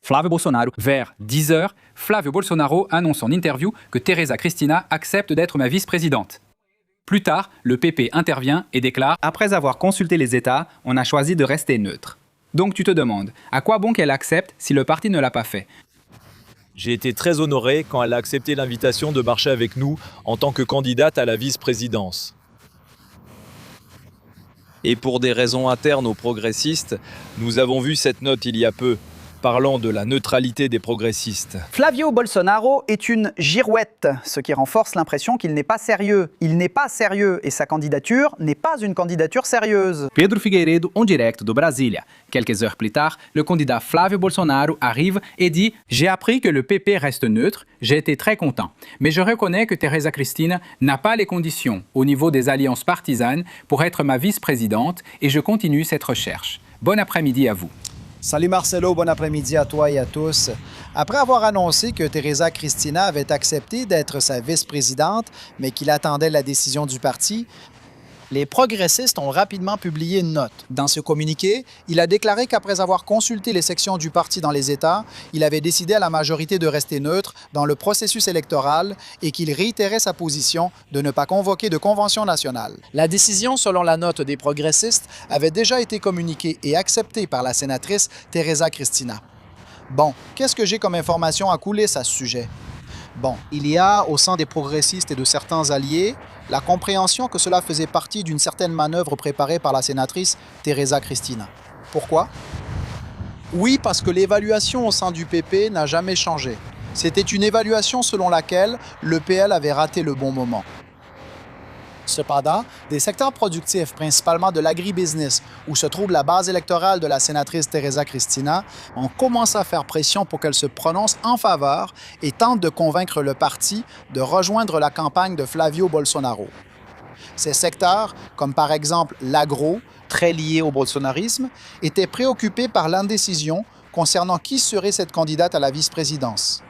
Flávio Bolsonaro. Vers 10 heures, Flávio Bolsonaro annonce en interview que Teresa Cristina accepte d'être ma vice-présidente. Plus tard, le PP intervient et déclare « Après avoir consulté les États, on a choisi de rester neutre. » Donc tu te demandes, à quoi bon qu'elle accepte si le parti ne l'a pas fait? J'ai été très honoré quand elle a accepté l'invitation de marcher avec nous en tant que candidate à la vice-présidence. Et pour des raisons internes aux progressistes, nous avons vu cette note il y a peu, parlant de la neutralité des progressistes. Flávio Bolsonaro est une girouette, ce qui renforce l'impression qu'il n'est pas sérieux. Il n'est pas sérieux et sa candidature n'est pas une candidature sérieuse. Pedro Figueiredo, en direct de Brasília. Quelques heures plus tard, le candidat Flávio Bolsonaro arrive et dit « J'ai appris que le PP reste neutre, j'ai été très content. Mais je reconnais que Teresa Cristina n'a pas les conditions au niveau des alliances partisanes pour être ma vice-présidente et je continue cette recherche. Bon après-midi à vous. » Salut Marcelo, bon après-midi à toi et à tous. Après avoir annoncé que Teresa Cristina avait accepté d'être sa vice-présidente, mais qu'il attendait la décision du parti, les progressistes ont rapidement publié une note. Dans ce communiqué, il a déclaré qu'après avoir consulté les sections du parti dans les États, il avait décidé à la majorité de rester neutre dans le processus électoral et qu'il réitérait sa position de ne pas convoquer de convention nationale. La décision, selon la note des progressistes, avait déjà été communiquée et acceptée par la sénatrice Teresa Cristina. Bon, qu'est-ce que j'ai comme information à coulisses à ce sujet? Bon, il y a au sein des progressistes et de certains alliés la compréhension que cela faisait partie d'une certaine manœuvre préparée par la sénatrice Teresa Cristina. Pourquoi? Oui, parce que l'évaluation au sein du PP n'a jamais changé. C'était une évaluation selon laquelle le PL avait raté le bon moment. Cependant, des secteurs productifs, principalement de l'agribusiness, où se trouve la base électorale de la sénatrice Teresa Cristina, ont commencé à faire pression pour qu'elle se prononce en faveur et tente de convaincre le parti de rejoindre la campagne de Flávio Bolsonaro. Ces secteurs, comme par exemple l'agro, très lié au bolsonarisme, étaient préoccupés par l'indécision concernant qui serait cette candidate à la vice-présidence.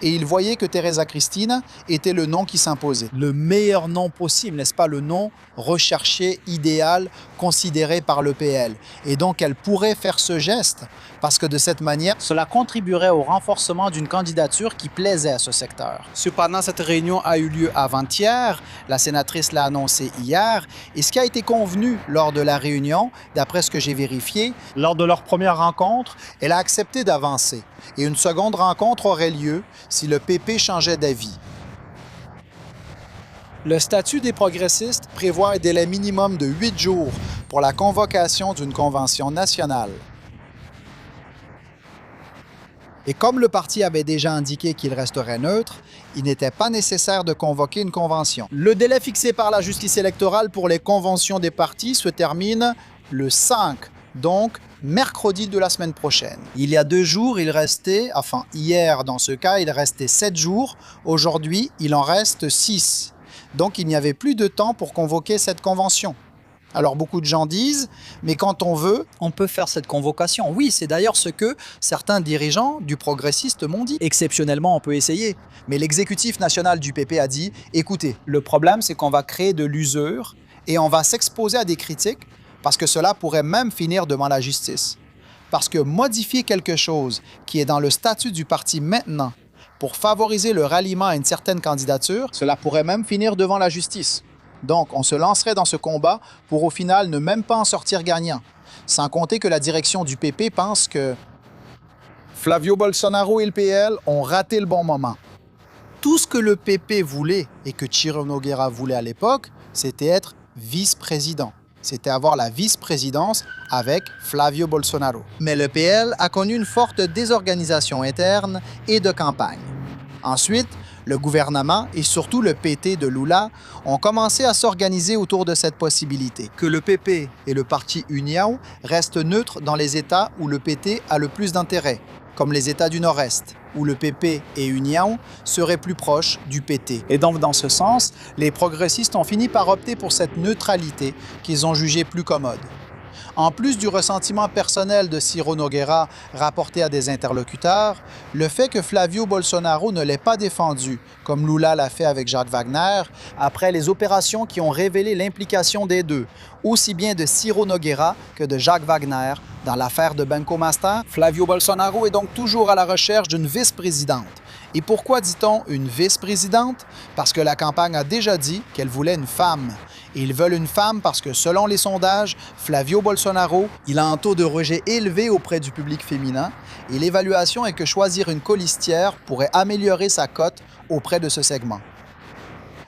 Et il voyait que Teresa Cristina était le nom qui s'imposait. Le meilleur nom possible, n'est-ce pas? Le nom recherché, idéal, considéré par le PL. Et donc, elle pourrait faire ce geste parce que de cette manière, cela contribuerait au renforcement d'une candidature qui plaisait à ce secteur. Cependant, cette réunion a eu lieu avant-hier, la sénatrice l'a annoncé hier, et ce qui a été convenu lors de la réunion, d'après ce que j'ai vérifié, lors de leur première rencontre, elle a accepté d'avancer. Et une seconde rencontre aurait lieu si le PP changeait d'avis. Le statut des progressistes prévoit un délai minimum de 8 jours pour la convocation d'une convention nationale. Et comme le parti avait déjà indiqué qu'il resterait neutre, il n'était pas nécessaire de convoquer une convention. Le délai fixé par la justice électorale pour les conventions des partis se termine le 5, donc mercredi de la semaine prochaine. Il y a 2 jours, il restait, enfin hier dans ce cas, il restait 7 jours. Aujourd'hui, il en reste 6. Donc il n'y avait plus de temps pour convoquer cette convention. Alors beaucoup de gens disent, mais quand on veut, on peut faire cette convocation. Oui, c'est d'ailleurs ce que certains dirigeants du progressiste m'ont dit. Exceptionnellement, on peut essayer. Mais l'exécutif national du PP a dit, écoutez, le problème c'est qu'on va créer de l'usure et on va s'exposer à des critiques parce que cela pourrait même finir devant la justice. Parce que modifier quelque chose qui est dans le statut du parti maintenant pour favoriser le ralliement à une certaine candidature, cela pourrait même finir devant la justice. Donc, on se lancerait dans ce combat pour au final ne même pas en sortir gagnant. Sans compter que la direction du PP pense que Flávio Bolsonaro et le PL ont raté le bon moment. Tout ce que le PP voulait et que Ciro Nogueira voulait à l'époque, c'était être vice-président. C'était avoir la vice-présidence avec Flávio Bolsonaro. Mais le PL a connu une forte désorganisation interne et de campagne. Ensuite, le gouvernement et surtout le PT de Lula ont commencé à s'organiser autour de cette possibilité. Que le PP et le parti União restent neutres dans les États où le PT a le plus d'intérêt, comme les États du Nord-Est, où le PP et União seraient plus proches du PT. Et donc, dans ce sens, les progressistes ont fini par opter pour cette neutralité qu'ils ont jugée plus commode. En plus du ressentiment personnel de Ciro Nogueira rapporté à des interlocuteurs, le fait que Flavio Bolsonaro ne l'ait pas défendu, comme Lula l'a fait avec Jacques Wagner, après les opérations qui ont révélé l'implication des deux, aussi bien de Ciro Nogueira que de Jacques Wagner dans l'affaire de Banco Master, Flavio Bolsonaro est donc toujours à la recherche d'une vice-présidente. Et pourquoi dit-on une vice-présidente? Parce que la campagne a déjà dit qu'elle voulait une femme. Et ils veulent une femme parce que, selon les sondages, Flavio Bolsonaro, il a un taux de rejet élevé auprès du public féminin et l'évaluation est que choisir une colistière pourrait améliorer sa cote auprès de ce segment.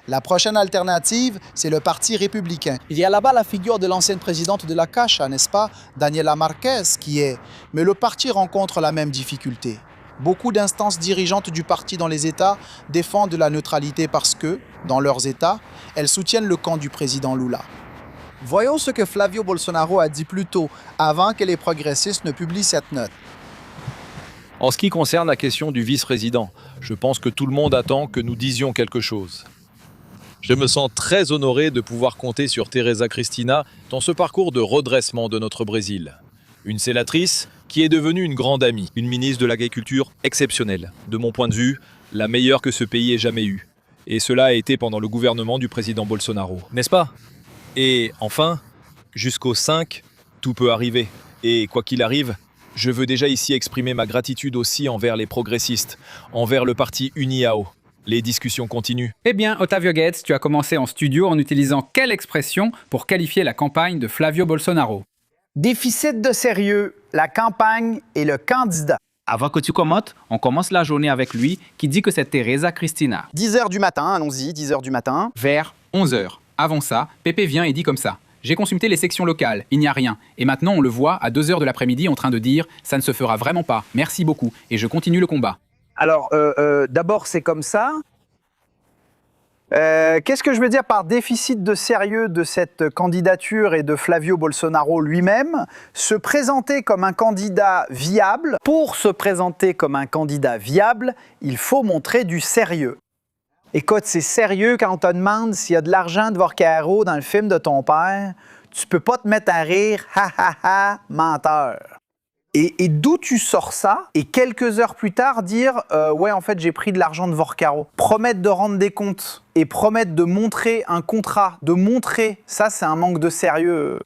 La prochaine alternative, c'est le Parti républicain. Il y a là-bas la figure de l'ancienne présidente de la Caixa, n'est-ce pas, Daniela Marquez, mais le parti rencontre la même difficulté. Beaucoup d'instances dirigeantes du parti dans les États défendent la neutralité parce que, dans leurs États, elles soutiennent le camp du président Lula. Voyons ce que Flavio Bolsonaro a dit plus tôt, avant que les progressistes ne publient cette note. En ce qui concerne la question du vice-président, je pense que tout le monde attend que nous disions quelque chose. Je me sens très honoré de pouvoir compter sur Teresa Cristina dans ce parcours de redressement de notre Brésil. Une sénatrice qui est devenue une grande amie, une ministre de l'Agriculture exceptionnelle. De mon point de vue, la meilleure que ce pays ait jamais eue. Et cela a été pendant le gouvernement du président Bolsonaro, n'est-ce pas? Et enfin, jusqu'au 5, tout peut arriver. Et quoi qu'il arrive, je veux déjà ici exprimer ma gratitude aussi envers les progressistes, envers le parti UNIAO. Les discussions continuent. Eh bien, Otávio Guedes, tu as commencé en studio en utilisant quelle expression pour qualifier la campagne de Flavio Bolsonaro? Déficit de sérieux, la campagne et le candidat. Avant que tu commentes, on commence la journée avec lui qui dit que c'est Teresa Cristina. 10h du matin, allons-y, 10h du matin. Vers 11h. Avant ça, Pépé vient et dit comme ça. J'ai consulté les sections locales, il n'y a rien. Et maintenant, on le voit à 2h de l'après-midi en train de dire « ça ne se fera vraiment pas, merci beaucoup, et je continue le combat ». Alors, d'abord, c'est comme ça. Qu'est-ce que je veux dire par déficit de sérieux de cette candidature et de Flavio Bolsonaro lui-même? Se présenter comme un candidat viable. Pour se présenter comme un candidat viable, il faut montrer du sérieux. Écoute, c'est sérieux quand on te demande s'il y a de l'argent de Vorcaro dans le film de ton père. Tu peux pas te mettre à rire, ha ha ha, menteur. Et d'où tu sors ça? Et quelques heures plus tard, dire ouais, en fait, j'ai pris de l'argent de Vorcaro. Promettre de rendre des comptes et promettre de montrer un contrat, de montrer, ça, c'est un manque de sérieux,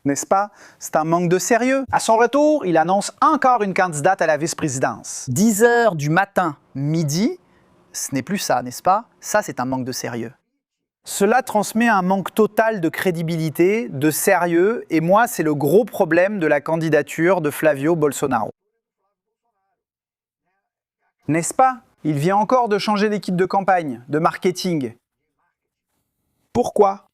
n'est-ce pas? C'est un manque de sérieux. À son retour, il annonce encore une candidate à la vice-présidence. 10h du matin, midi, ce n'est plus ça, n'est-ce pas? Ça, c'est un manque de sérieux. Cela transmet un manque total de crédibilité, de sérieux, et moi, c'est le gros problème de la candidature de Flavio Bolsonaro. N'est-ce pas? Il vient encore de changer d'équipe de campagne, de marketing. Pourquoi?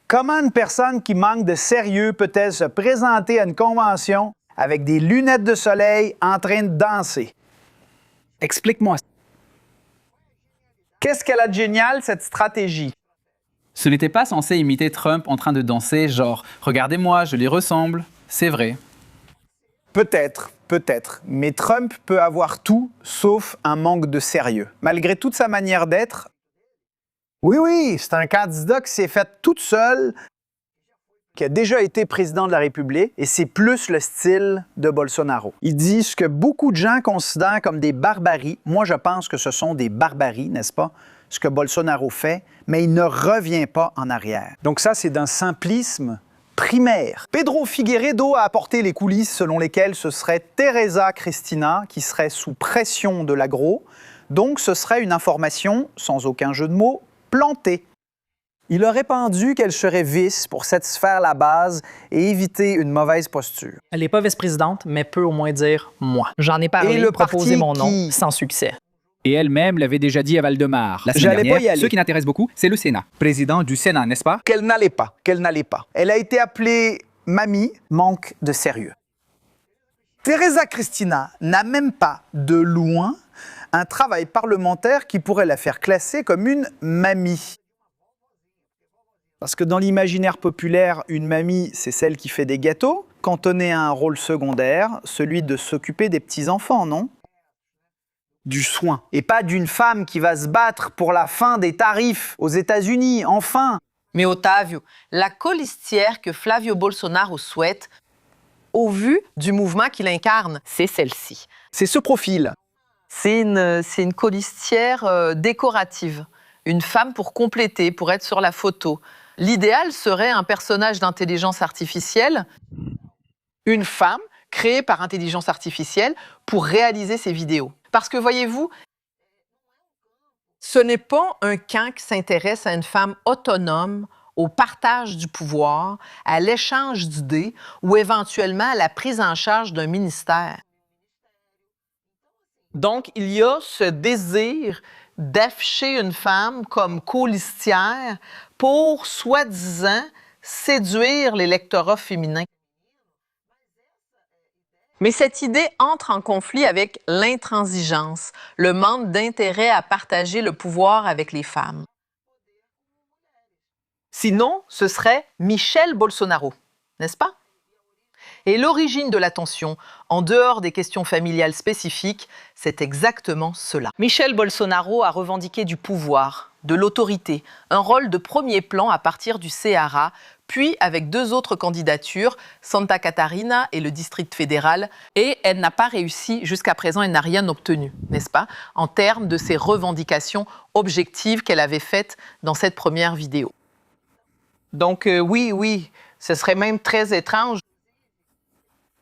Comment une personne qui manque de sérieux peut-elle se présenter à une convention avec des lunettes de soleil en train de danser? Explique-moi. Qu'est-ce qu'elle a de génial, cette stratégie? Ce n'était pas censé imiter Trump en train de danser, genre « regardez-moi, je lui ressemble ». C'est vrai. Peut-être, peut-être. Mais Trump peut avoir tout, sauf un manque de sérieux. Malgré toute sa manière d'être, oui, c'est un candidat qui s'est fait toute seule, qui a déjà été président de la République, et c'est plus le style de Bolsonaro. Il dit ce que beaucoup de gens considèrent comme des barbaries. Moi, je pense que ce sont des barbaries, n'est-ce pas? Ce que Bolsonaro fait, mais il ne revient pas en arrière. Donc ça, c'est d'un simplisme primaire. Pedro Figueiredo a apporté les coulisses selon lesquelles ce serait Teresa Cristina qui serait sous pression de l'agro. Donc ce serait une information, sans aucun jeu de mots, plantée. Il aurait pendu qu'elle serait vice pour satisfaire la base et éviter une mauvaise posture. Elle n'est pas vice-présidente, mais peut au moins dire « moi ». J'en ai parlé, Et le proposé parti mon nom, qui- sans succès. Et elle-même l'avait déjà dit à Valdemar. La semaine J'allais pas y dernière, aller. ce qui l'intéresse beaucoup, c'est le Sénat. Président du Sénat, n'est-ce pas? Qu'elle n'allait pas, qu'elle n'allait pas. Elle a été appelée mamie, manque de sérieux. Teresa Cristina n'a même pas, de loin, un travail parlementaire qui pourrait la faire classer comme une mamie. Parce que dans l'imaginaire populaire, une mamie, c'est celle qui fait des gâteaux, cantonnée à un rôle secondaire, celui de s'occuper des petits-enfants, non? Du soin. Et pas d'une femme qui va se battre pour la fin des tarifs aux États-Unis, enfin. Mais Otávio, la colistière que Flávio Bolsonaro souhaite, au vu du mouvement qu'il incarne, c'est celle-ci. C'est ce profil. C'est une colistière décorative, une femme pour compléter, pour être sur la photo. L'idéal serait un personnage d'intelligence artificielle, une femme créée par intelligence artificielle pour réaliser ces vidéos. Parce que voyez-vous, ce n'est pas un camp qui s'intéresse à une femme autonome, au partage du pouvoir, à l'échange d'idées ou éventuellement à la prise en charge d'un ministère. Donc, il y a ce désir d'afficher une femme comme colistière pour, soi-disant, séduire l'électorat féminin. Mais cette idée entre en conflit avec l'intransigeance, le manque d'intérêt à partager le pouvoir avec les femmes. Sinon, ce serait Michel Bolsonaro, n'est-ce pas? Et l'origine de la tension, en dehors des questions familiales spécifiques, c'est exactement cela. Michel Bolsonaro a revendiqué du pouvoir, de l'autorité, un rôle de premier plan à partir du Ceará, puis avec 2 autres candidatures, Santa Catarina et le district fédéral, et elle n'a pas réussi, jusqu'à présent, elle n'a rien obtenu, n'est-ce pas, en termes de ses revendications objectives qu'elle avait faites dans cette première vidéo. Donc oui, ce serait même très étrange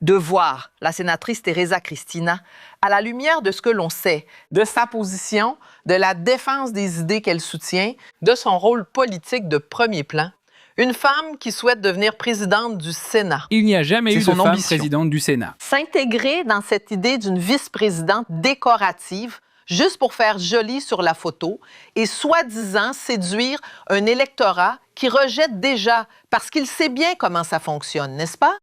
de voir la sénatrice Teresa Cristina à la lumière de ce que l'on sait, de sa position, de la défense des idées qu'elle soutient, de son rôle politique de premier plan. Une femme qui souhaite devenir présidente du Sénat. Il n'y a jamais eu de son femme ambition. présidente du Sénat. S'intégrer dans cette idée d'une vice-présidente décorative, juste pour faire joli sur la photo, et soi-disant séduire un électorat qui rejette déjà, parce qu'il sait bien comment ça fonctionne, n'est-ce pas?